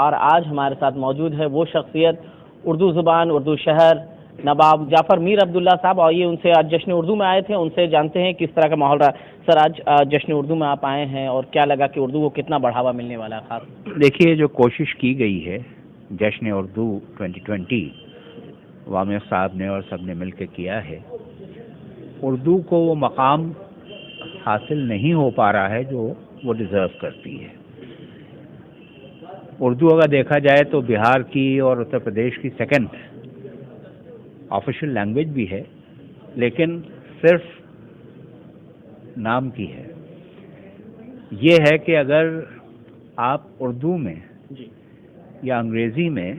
اور آج ہمارے ساتھ موجود ہے وہ شخصیت، اردو زبان، اردو شہر، نواب جعفر میر عبداللہ صاحب. آئیے ان سے، آج جشن اردو میں آئے تھے، ان سے جانتے ہیں کس طرح کا ماحول رہا. سر، آج جشن اردو میں آپ آئے ہیں اور کیا لگا کہ اردو کو کتنا بڑھاوا ملنے والا ہے؟ خاص دیکھیے، جو کوشش کی گئی ہے جشن اردو 2020 وامر صاحب نے اور سب نے مل کے کیا ہے، اردو کو وہ مقام حاصل نہیں ہو پا رہا ہے جو وہ ڈیزرو کرتی ہے. اردو اگر دیکھا جائے تو بہار کی اور اتر پردیش کی سیکنڈ آفیشیل لینگویج بھی ہے، لیکن صرف نام کی ہے. یہ ہے کہ اگر آپ اردو میں یا انگریزی میں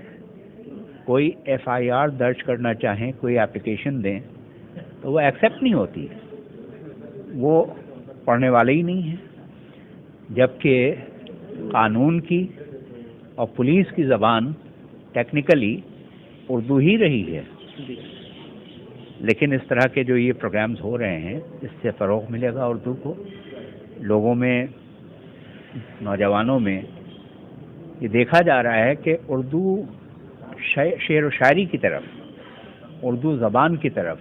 کوئی FIR درج کرنا چاہیں، کوئی اپلیکیشن دیں، تو وہ ایکسیپٹ نہیں ہوتی، وہ پڑھنے والے ہی نہیں ہیں. جبکہ قانون کی اور پولیس کی زبان ٹیکنیکلی اردو ہی رہی ہے. لیکن اس طرح کے جو یہ پروگرامز ہو رہے ہیں، اس سے فروغ ملے گا اردو کو. لوگوں میں، نوجوانوں میں یہ دیکھا جا رہا ہے کہ اردو شعر و شاعری کی طرف، اردو زبان کی طرف،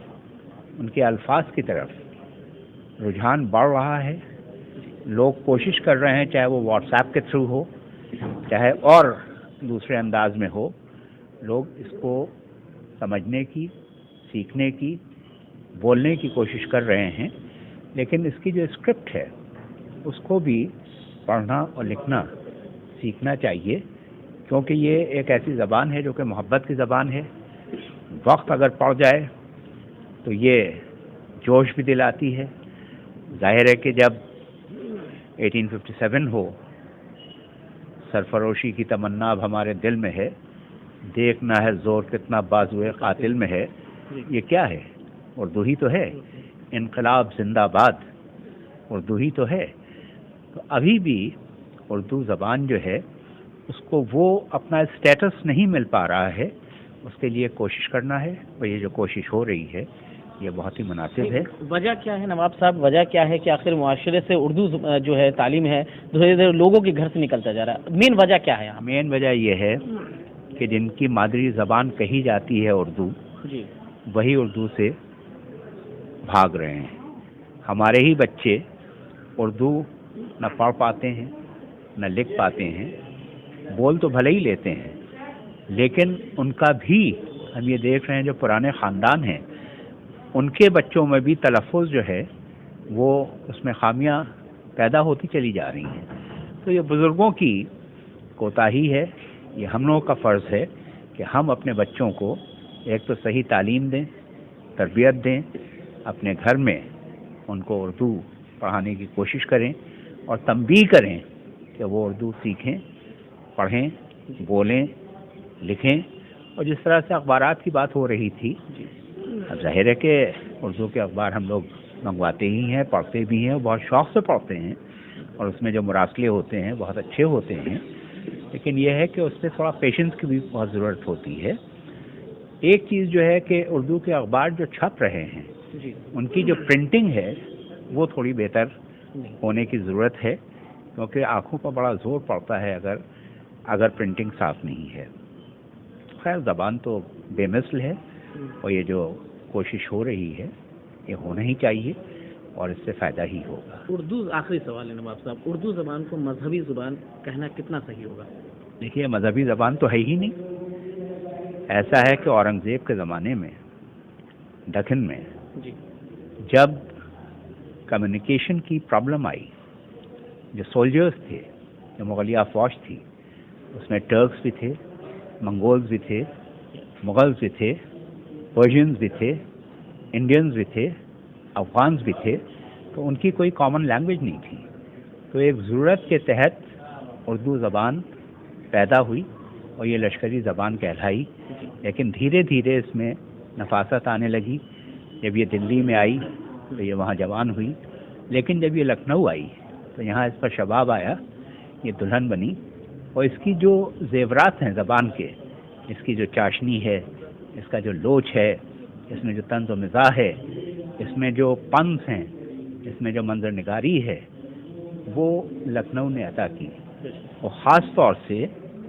ان کے الفاظ کی طرف رجحان بڑھ رہا ہے. لوگ کوشش کر رہے ہیں، چاہے وہ واٹس ایپ کے تھرو ہو، چاہے اور دوسرے انداز میں ہو، لوگ اس کو سمجھنے کی، سیکھنے کی، بولنے کی کوشش کر رہے ہیں. لیکن اس کی جو اسکرپٹ ہے اس کو بھی پڑھنا اور لکھنا سیکھنا چاہیے، کیونکہ یہ ایک ایسی زبان ہے جو کہ محبت کی زبان ہے. وقت اگر پڑ جائے تو یہ جوش بھی دلاتی ہے. ظاہر ہے کہ جب 1857 ہو، سرفروشی کی تمنا اب ہمارے دل میں ہے، دیکھنا ہے زور کتنا بازوئے قاتل میں ہے، یہ کیا ہے؟ اردو ہی تو ہے. انقلاب زندہ باد اردو ہی تو ہے. تو ابھی بھی اردو زبان جو ہے اس کو وہ اپنا اسٹیٹس نہیں مل پا رہا ہے. اس کے لیے کوشش کرنا ہے، اور یہ جو کوشش ہو رہی ہے یہ بہت ہی مناسب ہے. وجہ کیا ہے نواب صاحب؟ وجہ کیا ہے کہ آخر معاشرے سے اردو جو ہے تعلیم ہے دھیرے دھیرے لوگوں کے گھر سے نکلتا جا رہا ہے؟ مین وجہ کیا ہے؟ مین وجہ یہ ہے کہ جن کی مادری زبان کہی جاتی ہے اردو، وہی اردو سے بھاگ رہے ہیں. ہمارے ہی بچے اردو نہ پڑھ پاتے ہیں، نہ لکھ پاتے ہیں. بول تو بھلے ہی لیتے ہیں، لیکن ان کا بھی ہم یہ دیکھ رہے ہیں جو پرانے خاندان ہیں ان کے بچوں میں بھی تلفظ جو ہے وہ اس میں خامیاں پیدا ہوتی چلی جا رہی ہیں. تو یہ بزرگوں کی کوتاہی ہے. یہ ہم لوگوں کا فرض ہے کہ ہم اپنے بچوں کو ایک تو صحیح تعلیم دیں، تربیت دیں، اپنے گھر میں ان کو اردو پڑھانے کی کوشش کریں اور تنبیہ کریں کہ وہ اردو سیکھیں، پڑھیں، بولیں، لکھیں. اور جس طرح سے اخبارات کی بات ہو رہی تھی، اب ظاہر ہے کہ اردو کے اخبار ہم لوگ منگواتے ہی ہیں، پڑھتے بھی ہیں، بہت شوق سے پڑھتے ہیں، اور اس میں جو مراسلے ہوتے ہیں بہت اچھے ہوتے ہیں. لیکن یہ ہے کہ اس سے تھوڑا پیشنس کی بھی بہت ضرورت ہوتی ہے. ایک چیز جو ہے کہ اردو کے اخبار جو چھپ رہے ہیں ان کی جو پرنٹنگ ہے وہ تھوڑی بہتر ہونے کی ضرورت ہے، کیونکہ آنکھوں پر بڑا زور پڑتا ہے اگر پرنٹنگ صاف نہیں ہے. خیر، زبان تو بے مثل ہے، اور یہ جو کوشش ہو رہی ہے یہ ہونا ہی چاہیے، اور اس سے فائدہ ہی ہوگا. اردو، آخری سوال ہے نواب صاحب، اردو زبان کو مذہبی زبان کہنا کتنا صحیح ہوگا؟ دیکھیے، مذہبی زبان تو ہے ہی نہیں. ایسا ہے کہ اورنگزیب کے زمانے میں دکن میں جب کمیونیکیشن کی پرابلم آئی، جو سولجرز تھے، جو مغلیہ فوج تھی، اس میں ٹرکس بھی تھے، منگولز بھی تھے، مغلز بھی تھے، پرشینز بھی تھے، انڈینز بھی تھے، افغانز بھی تھے. تو ان کی کوئی کامن لینگویج نہیں تھی. تو ایک ضرورت کے تحت اردو زبان پیدا ہوئی اور یہ لشکری زبان کہلائی. لیکن دھیرے دھیرے اس میں نفاست آنے لگی. جب یہ دلی میں آئی تو یہ وہاں جوان ہوئی، لیکن جب یہ لکھنؤ آئی تو یہاں اس پر شباب آیا، یہ دلہن بنی. اور اس کی جو زیورات ہیں زبان کے، اس کی جو چاشنی ہے، اس کا جو لوچ ہے، اس میں جو طنز و مزاح ہے، اس میں جو پنس ہیں، اس میں جو منظر نگاری ہے، وہ لکھنؤ نے عطا کی. اور خاص طور سے